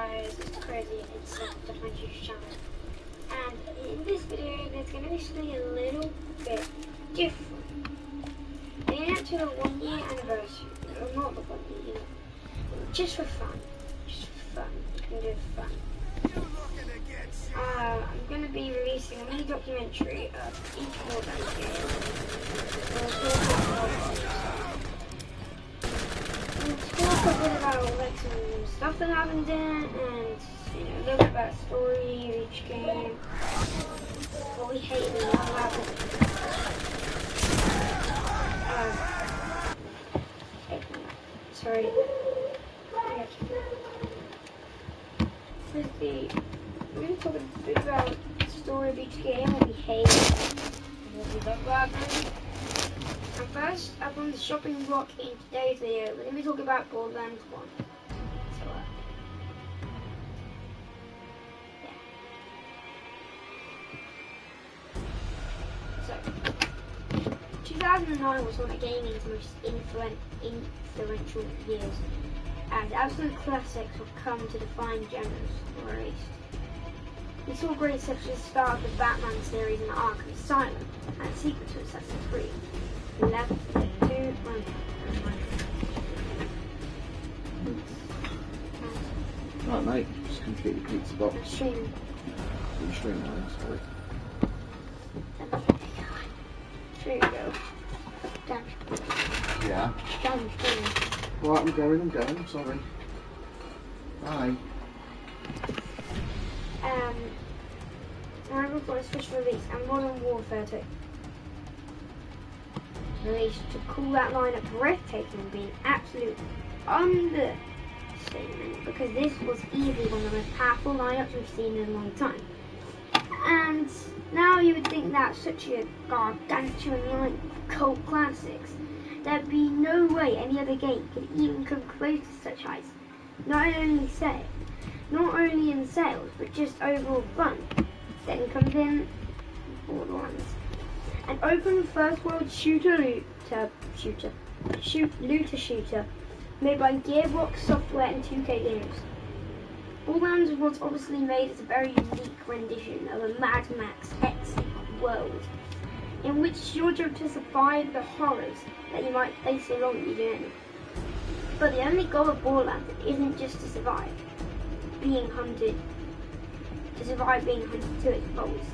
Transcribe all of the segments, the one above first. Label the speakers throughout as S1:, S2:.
S1: guys, it's crazy, it's the French channel. And in this video, there's going to be something a little bit different. Leading up to the 1 year anniversary, or not the 1 year, you know, just for fun. Just for fun. You can do it for fun. I'm going to be releasing a mini documentary of each Borderlands game. We'll talk a bit about like some stuff that happened in it, and you know, a little bit about the story of each game, what we hate and what happened. Sorry. Firstly, we're going to talk a bit about the story of each game, what we hate, and what we love about them. And first, up on the shopping block in today's video, we're going to be talking about Borderlands 1. So, 2009 was one of gaming's most influential years, as absolute classics have come to define genres were released. We saw great such as the start of the Batman series and Arkham Asylum, and a sequel to Assassin's Creed. Left 2
S2: Right, mate, just complete the pizza box.
S1: Stream.
S2: Stream now, sorry.
S1: There we go. Down.
S2: Yeah.
S1: Down stream.
S2: Right, I'm going, sorry. Bye.
S1: Rival got its first release, and Modern Warfare 2. Released to call that lineup breathtaking and being absolute understatement, because this was easily one of the most powerful lineups we've seen in a long time. And now you would think that such a gargantuan line of cult classics, there'd be no way any other game could even come close to such heights. Not only in sales, but just overall fun. Then comes in Borderlands, an open first world looter shooter made by Gearbox Software and 2K Games. Borderlands was obviously made as a very unique rendition of a Mad Max-esque world, in which your job to survive the horrors that you might face along your journey. But the only goal of Borderlands isn't just to survive being hunted to its goals.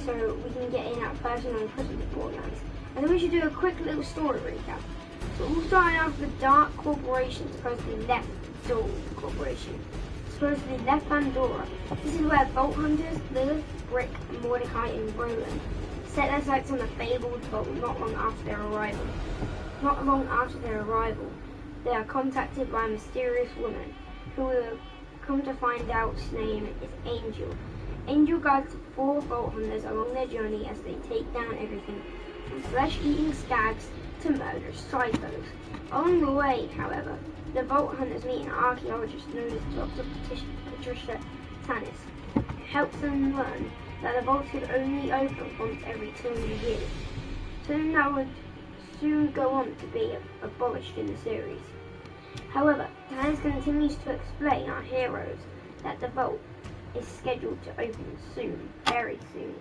S1: So we can get in our personal impressions of Borderlands. And then we should do a quick little story recap. So all started off with Dark Corporation, supposedly left Door Corporation. Supposedly left Pandora. This is where Vault Hunters, Lilith, Brick, Mordecai, and Roland set their sights on the fabled vault not long after their arrival. They are contacted by a mysterious woman, who will come to find out's name is Angel. Angel guides the 4 Vault Hunters along their journey as they take down everything from flesh-eating skags to murderous psychos. Along the way, however, the Vault Hunters meet an archaeologist known as Dr. Patricia Tannis, who helps them learn that the vaults could only open once every 200 years. Something that would soon go on to be abolished in the series. However, Tannis continues to explain our heroes that the vault is scheduled to open soon, very soon.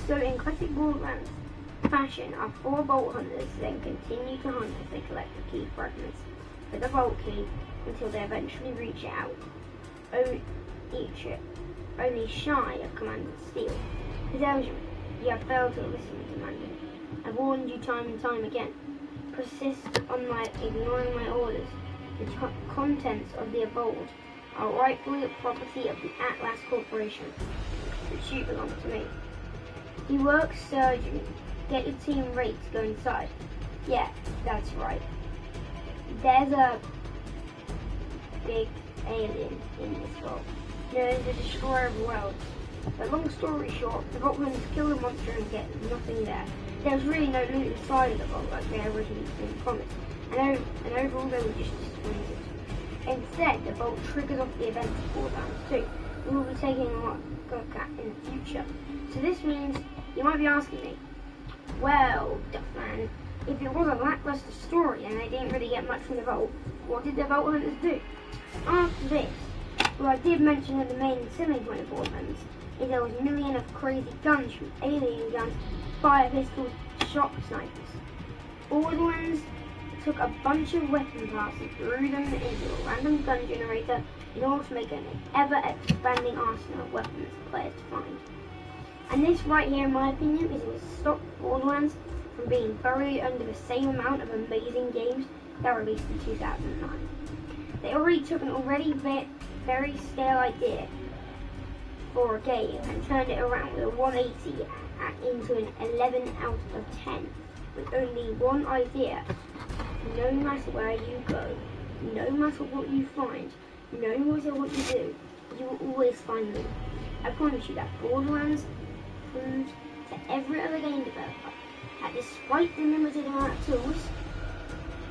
S1: So in classic Borderlands fashion, our 4 Vault Hunters then continue to hunt as they collect the key fragments for the vault key until they eventually reach it out. Only shy of Commander Steele. He tells you, you have failed to listen, Commander. I've warned you time and time again. Persist on ignoring my orders. The contents of the vault are rightfully the property of the Atlas Corporation, which you belong to me. He works surgery. Get your team ready to go inside. Yeah, that's right. There's a big alien in this vault, known as the Destroyer of Worlds. But long story short, the Vault Hunters kill the monster and get nothing there. There's really no loot inside of the vault like they originally been promised, and overall they were just disappointed. Instead, the vault triggers off the events of Borderlands 2, we will be taking a look at in the future. So this means, you might be asking me, well, Duffman, if it was a lackluster story and they didn't really get much from the vault, what did the Vault Hunters do? After this, Well, I did mention that the main selling point of Borderlands is there was a million of crazy guns from alien guns, fire pistols, shock snipers. Borderlands took a bunch of weapon parts and threw them into a random gun generator in order to make an ever-expanding arsenal of weapons for players to find. And this right here, in my opinion, is what stopped Borderlands from being buried under the same amount of amazing games that were released in 2009. They already took an already very stale idea for a game and turned it around with a 180 into an 11 out of 10 with only one idea. No matter where you go, no matter what you find, no matter what you do, you will always find them. I promise you that Borderlands proved to every other game developer that despite the limited amount of tools,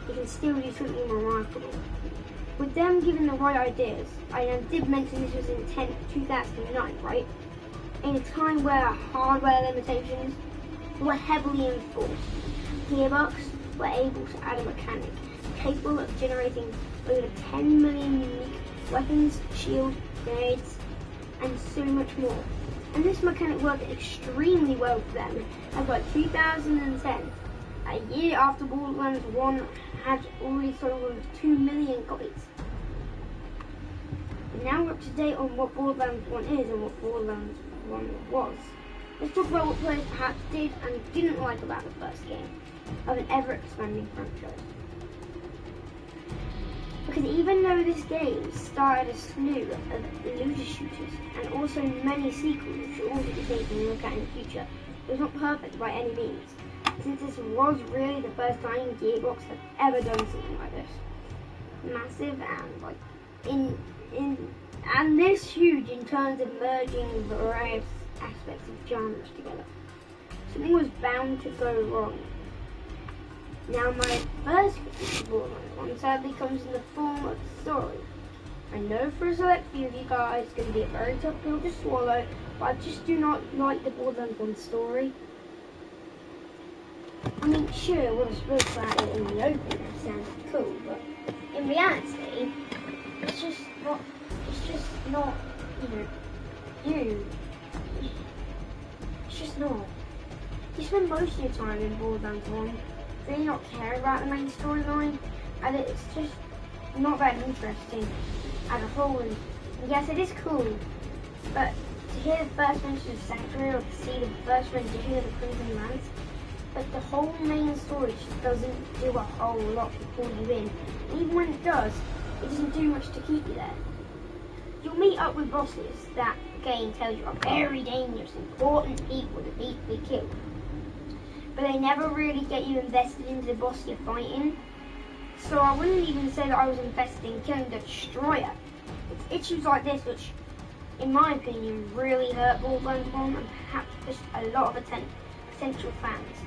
S1: you can still do something remarkable. With them given the right ideas, I did mention this was in 2009, right? In a time where hardware limitations were heavily enforced, Gearbox were able to add a mechanic capable of generating over 10 million unique weapons, shields, grenades, and so much more. And this mechanic worked extremely well for them, as by 2010, a year after Borderlands 1 had already sold over 2 million copies. And now we're up to date on what Borderlands 1 is and what Borderlands 1 was. Let's talk about what players perhaps did and didn't like about the first game of an ever-expanding franchise. Because even though this game started a slew of looter shooters and also many sequels which should also be taken a look at in the future, it was not perfect by any means, since this was really the first time Gearbox had ever done something like this. Massive and and this huge in terms of merging various aspects of genres together. Something was bound to go wrong. Now my first critique of Borderlands 1 sadly comes in the form of the story. I know for a select few of you guys it's going to be a very tough pill to swallow, but I just do not like the Borderlands 1 story. I mean, sure, what I spoke about it in the opening sounds cool, but in reality, it's just not, it's just not. You spend most of your time in Borderlands 1 really not caring about the main storyline, and it's just not that interesting as a whole. And yes, it is cool, but to hear the first mention of Sanctuary or to see the first rendition of the Crimson Lance, but the whole main story just doesn't do a whole lot to pull you in. And even when it does, it doesn't do much to keep you there. You'll meet up with bosses that the game tells you are very dangerous, important people that need to be killed. But they never really get you invested into the boss you're fighting. So I wouldn't even say that I was invested in killing the Destroyer. It's issues like this which, in my opinion, really hurt Borderlands 1 and perhaps pushed a lot of potential fans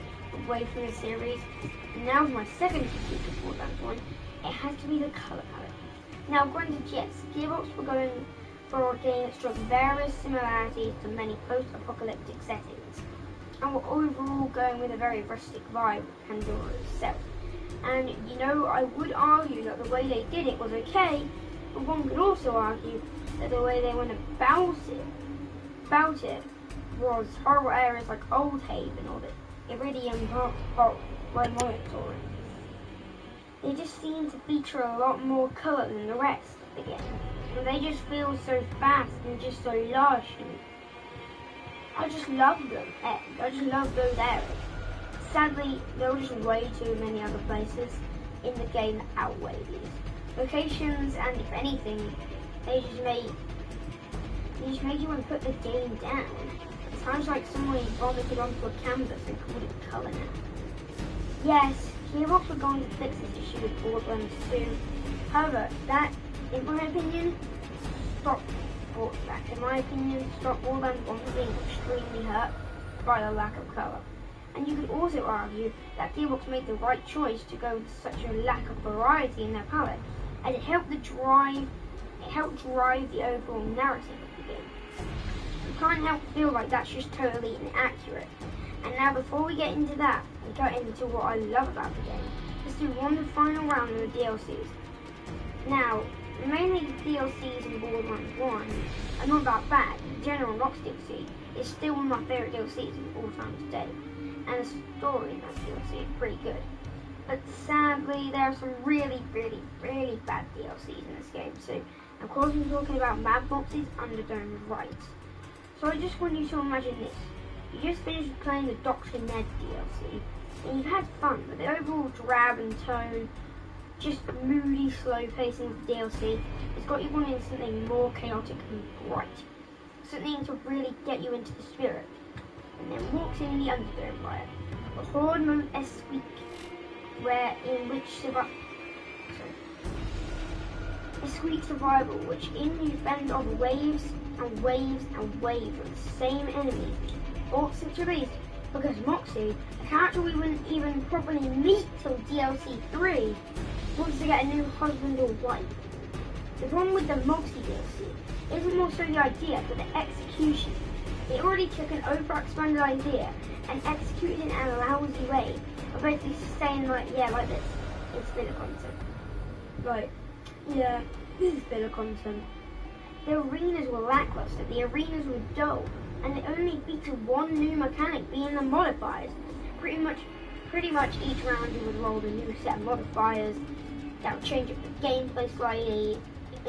S1: away from the series. And now my second critique of Borderlands 1, it has to be the colour palette. Now granted, yes, Gearbox were going for a game that struck various similarities to many post-apocalyptic settings, and were overall going with a very rustic vibe with Pandora itself. And you know, I would argue that the way they did it was okay, but one could also argue that the way they went about it was horrible areas like Old Haven or the Iridium Remotory. They just seem to feature a lot more colour than the rest of the game, and they just feel so fast and just so lush, and I just love them. I just love those areas. Sadly, there were just way too many other places in the game that outweigh these locations, and if anything, they just made you want to put the game down. It sounds like someone vomited onto a canvas and called it colour now. Yes, Gearbox were going to fix this issue with Borderlands 2. However, that, in my opinion, stopped Borderlands 1 from being extremely hurt by the lack of colour. And you could also argue that Gearbox made the right choice to go with such a lack of variety in their palette, as it helped drive the overall narrative of the game. You can't help feel like that's just totally inaccurate. And now before we get into that, and get into what I love about the game, let's do one final round of the DLCs. Now, Mainly the DLCs in Borderlands 1 are not that bad. The General Rocks DLC is still one of my favourite DLCs of all time today, and the story in that DLC is pretty good. But sadly, there are some really bad DLCs in this game. So, of course, I'm talking about Mad Box's Underdome Rights. So I just want you to imagine this. You just finished playing the Dr. Ned DLC, and you've had fun, but the overall drab and tone, just moody, slow pacing of the DLC, it's got you wanting something more chaotic and bright. Something to really get you into the spirit. And then walks in the Underdome Riot, a horde mode-esque week, sweet survival, which in you fend on waves and waves and waves of the same enemies bought since release, because Moxie, a character we wouldn't even properly meet till DLC 3, wants to get a new husband or wife. The problem with the Moxie DLC isn't more so the idea, but the execution. They already took an over-expanded idea and executed it in a lousy way, of basically saying like this, it's filler content. Like, yeah, this is filler content. The arenas were lackluster, the arenas were dull, and it only featured one new mechanic, being the modifiers. Pretty much each round you would roll a new set of modifiers that would change up the gameplay slightly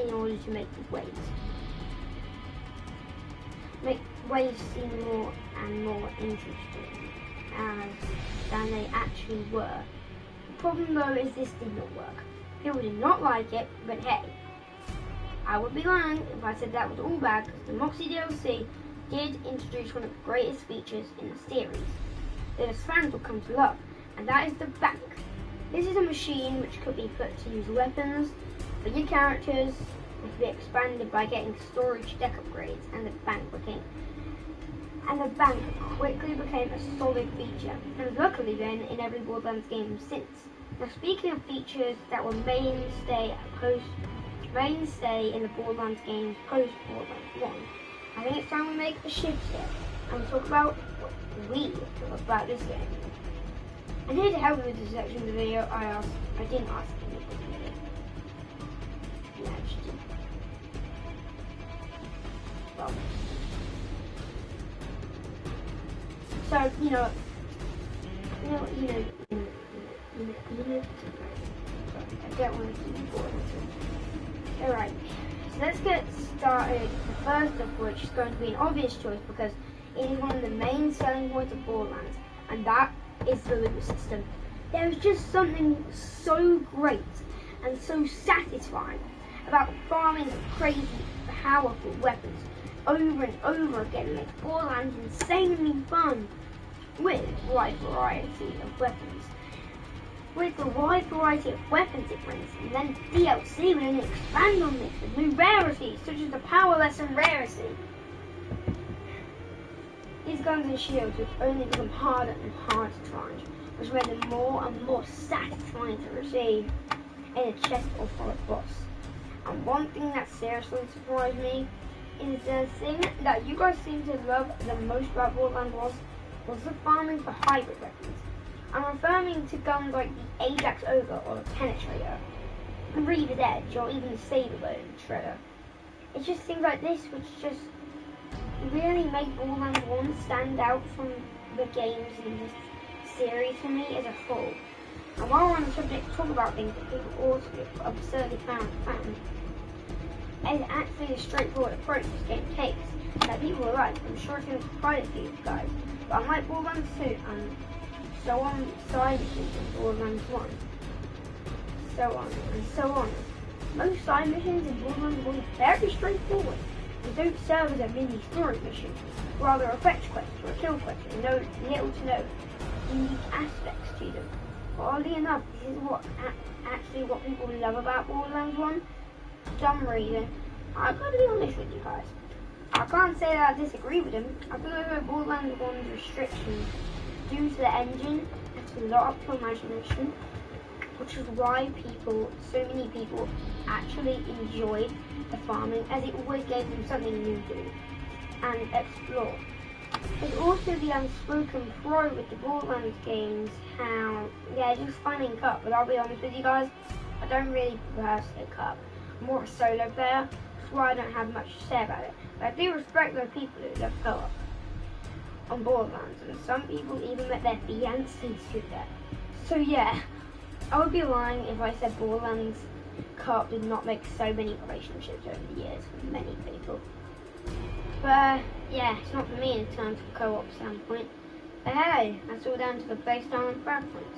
S1: in order to make the waves seem more and more interesting than they actually were. The problem though is this did not work. People did not like it, but hey, I would be lying if I said that was all bad, because the Moxie DLC did introduce one of the greatest features in the series that as fans will come to love, and that is the bank. This is a machine which could be put to use weapons for your characters, and could be expanded by getting storage deck upgrades, and the bank quickly became a solid feature, and has luckily been in every Borderlands game since. Now, speaking of features that were mainstay in the Borderlands games post Borderlands 1, I think it's time we make a shift here and talk about what we feel about this game. And here to help me with this section of the video, I didn't ask anybody. Yeah, I just did. Well, so I don't want to keep bored. Alright, so let's get started. The first of which is going to be an obvious choice, because it is one of the main selling points of Borderlands, and that is the loot system. There is just something so great and so satisfying about farming crazy, powerful weapons over and over again. It makes Borderlands insanely fun with a wide variety of weapons. With the wide variety of weapons it brings, and then DLC will only expand on this with new rarities, such as the Power Lesson rarity. These guns and shields would only become harder and harder to find, which made them more and more satisfying to receive in a chest or for a boss. And one thing that seriously surprised me is the thing that you guys seem to love the most about Borderlands was the farming for hybrid weapons. I'm referring to guns like the Ajax Ogre or the Penetrator, the Reaver's Edge, or even the Saber Bone Shredder. It's just things like this which just really make Borderlands 1 stand out from the games in this series for me as a whole. And while we're on the subject to talk about things that people also get absurdly found, it's actually a straightforward approach this game takes that people will like. I'm sure it's going to surprise you guys. But unlike Borderlands 2 and so on side missions in Borderlands 1, so on and so on, most side missions in Borderlands 1 are very straightforward. They don't serve as a mini story mission, rather a fetch quest or a kill quest with little to no unique aspects to them. But oddly enough, this is what people love about Borderlands 1. For some reason, I've got to be honest with you guys, I can't say that I disagree with them. I feel like Borderlands 1's restrictions due to the engine left a lot up to imagination, which is why so many people actually enjoyed the farming, as it always gave them something new to do and explore. There's also the unspoken pro with the Borderlands games, how, just finding Cup, but I'll be honest with you guys, I don't really prefer Snake Cup. more of a solo player. That's why I don't have much to say about it. But I do respect those people who love co-op on Borderlands, and some people even let their fiancés do that. So yeah, I would be lying if I said Borderlands co-op did not make so many relationships over the years with many people. But yeah, it's not for me in terms of co-op standpoint. But hey, that's all down to the playstyle and preference.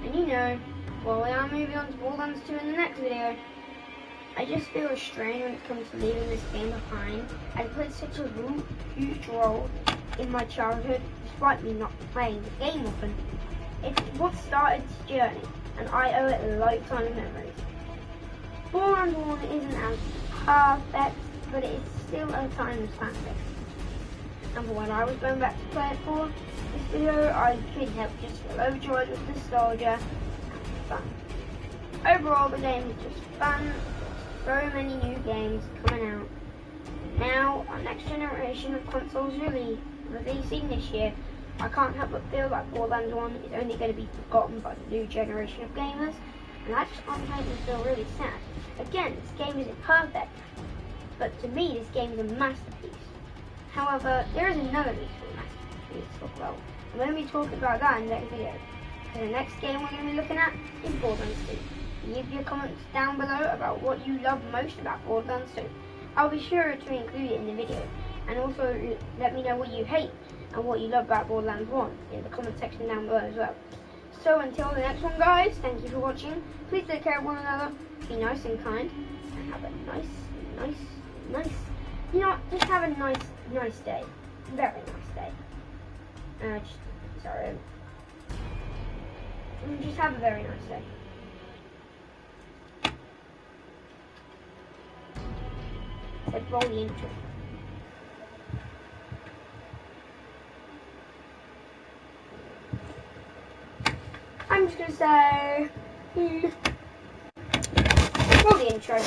S1: And you know, while we are moving on to Borderlands 2 in the next video, I just feel a strain when it comes to leaving this game behind. I played such a huge role in my childhood, despite me not playing the game often. It's what started this journey, and I owe it a lifetime of memories. Borderlands 1 isn't as perfect, but it is still a timeless classic. And for what I was going back to play it for this video, I couldn't help just feel overjoyed with nostalgia and fun. Overall, the game is just fun. So many new games coming out. Now, our next generation of consoles releasing this year, I can't help but feel like Borderlands 1 is only going to be forgotten by the new generation of gamers, and that just makes me feel really sad. Again, this game isn't perfect, but to me this game is a masterpiece. However, there is another reason for the masterpiece to talk about. I'm going to be talking about that in the next video. So the next game we're going to be looking at is Borderlands 2. Leave your comments down below about what you love most about Borderlands 2. I'll be sure to include it in the video. And also let me know what you hate and what you love about Borderlands 1 in the comment section down below as well. So until the next one, guys, thank you for watching. Please take care of one another, be nice and kind, and have a nice, you know what, just have a nice day. Very nice day. Just have a very nice day. Said roll the intro. I'm just gonna say roll the intro.